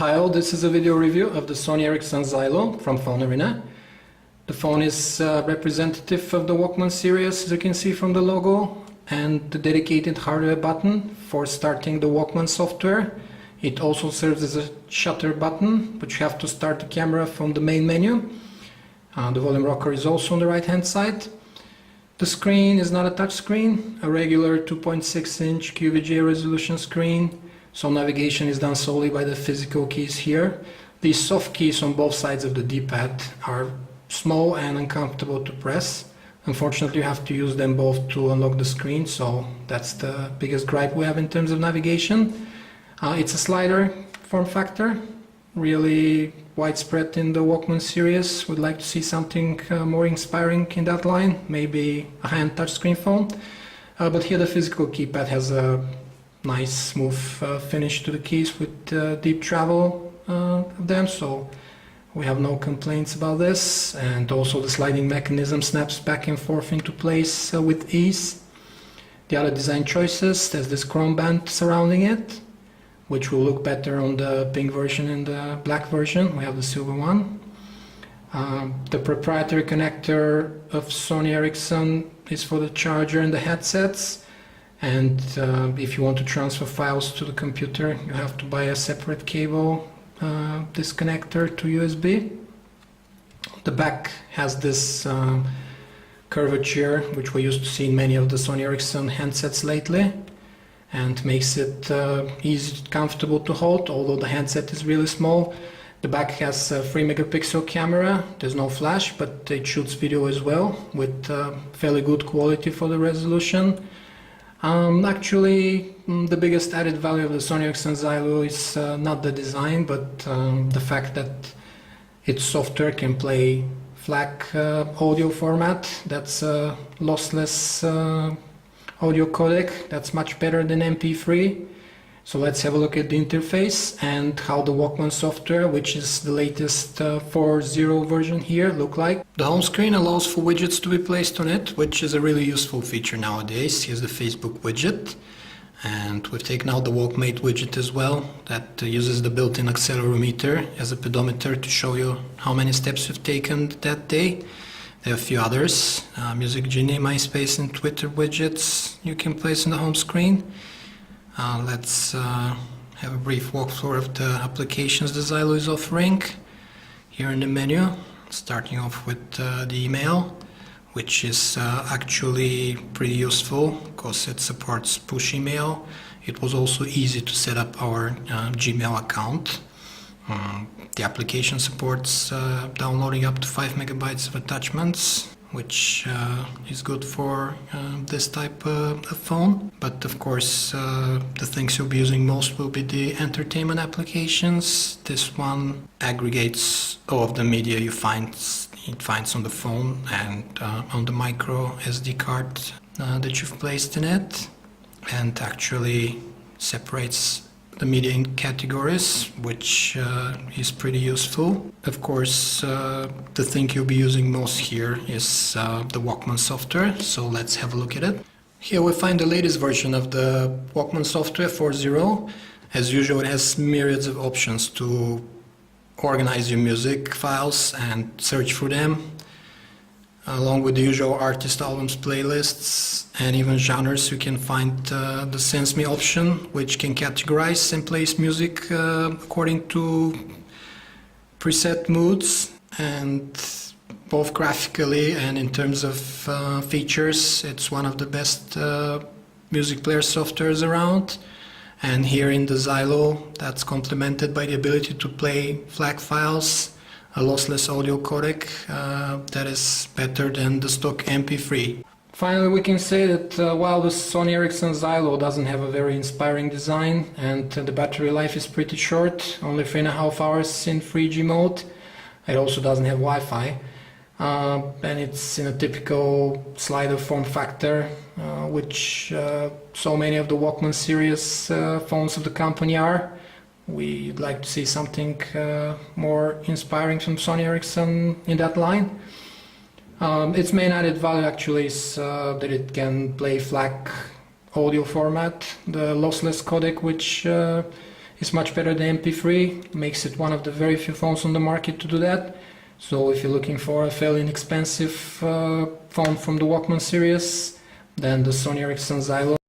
Hi all, this is a video review of the Sony Ericsson Zylo from Phone Arena. The phone is representative of the Walkman series, as you can see from the logo, and the dedicated hardware button for starting the Walkman software. It also serves as a shutter button, but you have to start the camera from the main menu. The volume rocker is also on the right hand side. The screen is not a touch screen, a regular 2.6-inch QVGA resolution screen. So navigation is done solely by the physical keys here. These soft keys on both sides of the D-pad are small and uncomfortable to press. Unfortunately, you have to use them both to unlock the screen, so that's the biggest gripe we have in terms of navigation. It's a slider form factor, really widespread in the Walkman series. Would like to see something more inspiring in that line, maybe a high-end touchscreen phone. But here the physical keypad has a nice smooth finish to the keys with deep travel of them, so we have no complaints about this. And also the sliding mechanism snaps back and forth into place with ease. The other design choices, there's this chrome band surrounding it, which will look better on the pink version and the black version. We have the silver one. The proprietary connector of Sony Ericsson is for the charger and the headsets. And if you want to transfer files to the computer, you have to buy a separate cable disconnector to USB. The back has this curvature, which we used to see in many of the Sony Ericsson handsets lately, and makes it easy, comfortable to hold, although the handset is really small. The back has a 3-megapixel camera. There's no flash, but it shoots video as well with fairly good quality for the resolution. Actually, the biggest added value of the Sony Ericsson Zylo is not the design, but the fact that its software can play FLAC audio format. That's a lossless audio codec. That's much better than MP3. So let's have a look at the interface and how the Walkman software, which is the latest 4.0 version here, look like. The home screen allows for widgets to be placed on it, which is a really useful feature nowadays. Here's the Facebook widget, and we've taken out the Walkmate widget as well, that uses the built-in accelerometer as a pedometer to show you how many steps you've taken that day. There are a few others, Music Genie, MySpace and Twitter widgets you can place on the home screen. Let's have a brief walkthrough of the applications the Zylo is offering. Here in the menu, starting off with the email, which is actually pretty useful because it supports push email. It was also easy to set up our Gmail account. The application supports downloading up to 5 megabytes of attachments, which is good for this type of phone. But of course, the things you'll be using most will be the entertainment applications. This one aggregates all of the media it finds on the phone and on the micro SD card that you've placed in it, and actually separates the media in categories, which is pretty useful. Of course, the thing you'll be using most here is the Walkman software, so let's have a look at it. Here we find the latest version of the Walkman software 4.0. As usual, it has myriads of options to organize your music files and search for them, along with the usual artist albums, playlists, and even genres. You can find the Sense Me option, which can categorize and place music according to preset moods, and both graphically and in terms of features, it's one of the best music player softwares around. And here in the Zylo, that's complemented by the ability to play FLAC files, a lossless audio codec that is better than the stock MP3. Finally, we can say that while the Sony Ericsson Zylo doesn't have a very inspiring design and the battery life is pretty short, only 3.5 hours in 3G mode, it also doesn't have Wi-Fi. And it's in a typical slider form factor, which so many of the Walkman series phones of the company are. We'd like to see something more inspiring from Sony Ericsson in that line. Its main added value actually is that it can play FLAC audio format, the lossless codec, which is much better than MP3, makes it one of the very few phones on the market to do that. So if you're looking for a fairly inexpensive phone from the Walkman series, then the Sony Ericsson Zylo